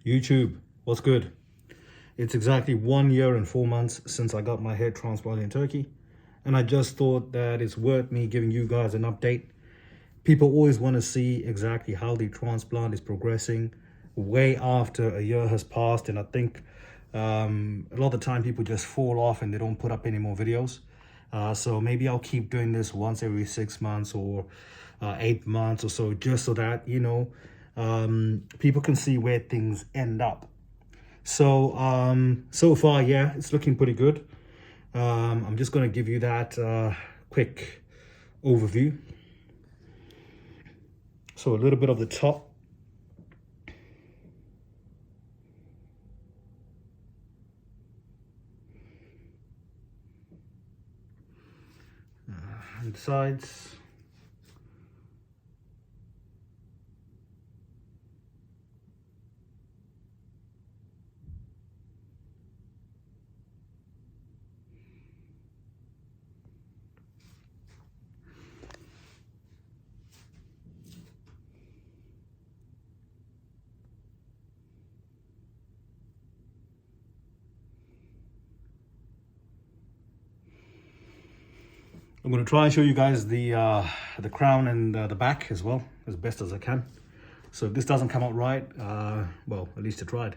YouTube, what's good? It's exactly 1 year and 4 months since I got my head transplanted in Turkey, and I just thought that it's worth me giving you guys an update. People always want to see exactly how the transplant is progressing way after a year has passed, and I think a lot of the time people just fall off and they don't put up any more videos. So maybe I'll keep doing this once every 6 months or 8 months or so, just so that people can see where things end up. So so far, yeah, it's looking pretty good. I'm just going to give you that quick overview. So a little bit of the top. And the sides. I'm going to try and show you guys the crown and the back as well, as best as I can. So if this doesn't come out right, well, at least I tried.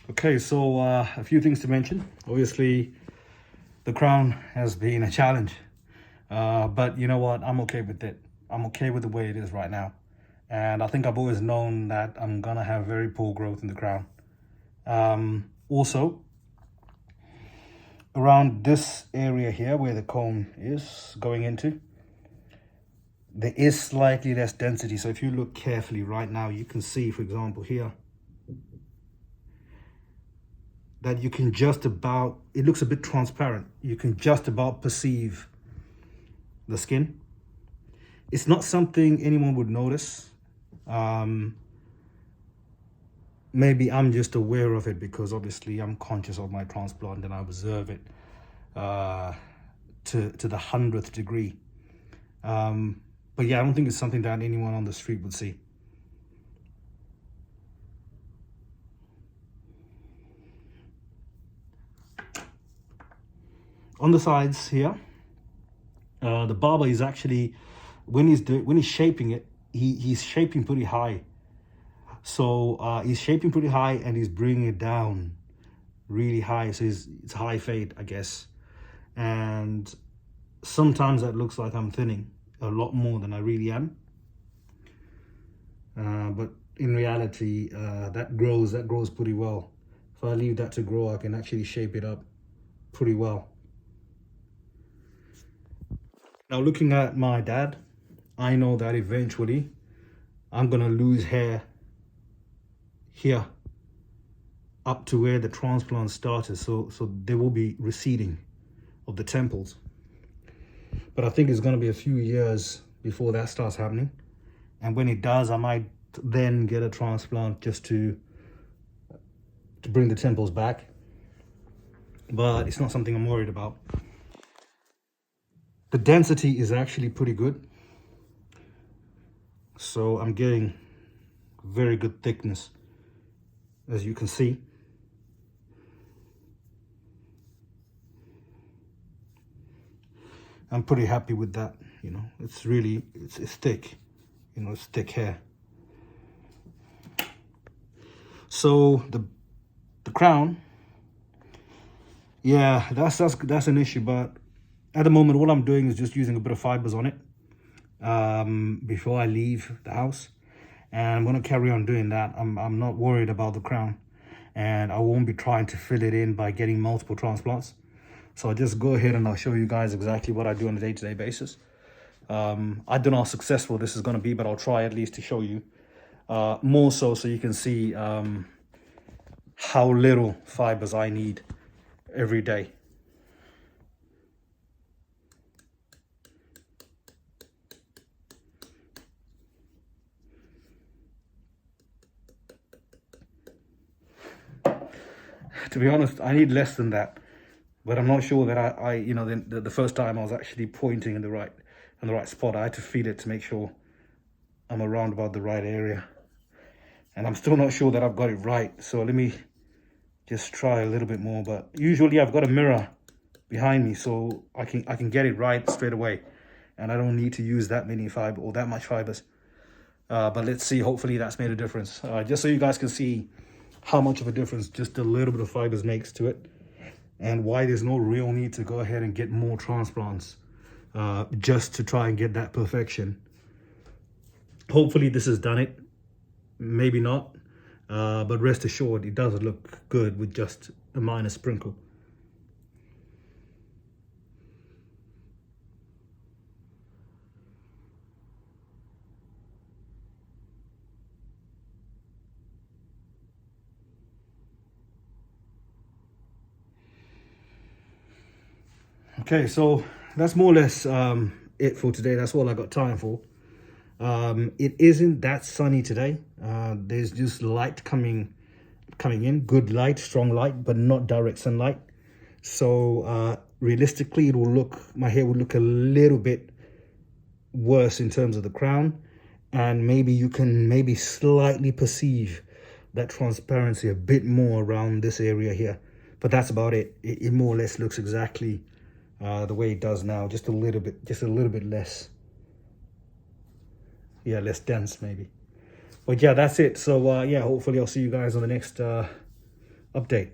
Okay, so a few things to mention. Obviously, the crown has been a challenge, but you know what? I'm okay with it. I'm okay with the way it is right now. And I think I've always known that I'm gonna have very poor growth in the crown. Also, around this area here where the cone is going into, there is slightly less density. So if you look carefully right now, you can see, for example, here, that you can just about, it looks a bit transparent. You can just about perceive the skin. It's not something anyone would notice. Maybe I'm just aware of it because obviously I'm conscious of my transplant and I observe it to the 100th degree. But yeah, I don't think it's something that anyone on the street would see. On the sides here, the barber is actually, when he's shaping it, he's shaping pretty high. So he's shaping pretty high and he's bringing it down really high. So it's high fade, I guess. And sometimes that looks like I'm thinning a lot more than I really am. But in reality, that grows pretty well. If I leave that to grow, I can actually shape it up pretty well. Now, looking at my dad, I know that eventually I'm gonna lose hair here up to where the transplant started. So there will be receding of the temples. But I think it's gonna be a few years before that starts happening. And when it does, I might then get a transplant just to bring the temples back. But it's not something I'm worried about. The density is actually pretty good. So I'm getting very good thickness, as you can see. I'm pretty happy with that. You know, it's really, it's thick. You know, it's thick hair. So the crown, yeah, that's an issue, but at the moment, all I'm doing is just using a bit of fibers on it before I leave the house. And I'm going to carry on doing that. I'm not worried about the crown. And I won't be trying to fill it in by getting multiple transplants. So I'll just go ahead and I'll show you guys exactly what I do on a day-to-day basis. I don't know how successful this is going to be, but I'll try at least to show you more so you can see how little fibers I need every day. To be honest, I need less than that, but I'm not sure that I you know, the first time I was actually pointing in the right spot. I had to feel it to make sure I'm around about the right area, and I'm still not sure that I've got it right. So let me just try a little bit more. But usually I've got a mirror behind me, so I can get it right straight away, and I don't need to use that many fiber or that much fibers. But let's see. Hopefully that's made a difference. Just so you guys can see how much of a difference just a little bit of fibers makes to it, and why there's no real need to go ahead and get more transplants just to try and get that perfection. Hopefully this has done it, maybe not, but rest assured it does look good with just a minor sprinkle. Okay, so that's more or less it for today. That's all I got time for. It isn't that sunny today. There's just light coming in, good light, strong light, but not direct sunlight. So realistically, my hair would look a little bit worse in terms of the crown, and maybe you can slightly perceive that transparency a bit more around this area here. But that's about it. It more or less looks exactly the way it does now, just a little bit less. Yeah, less dense maybe. But yeah, that's it. So yeah, hopefully I'll see you guys on the next update.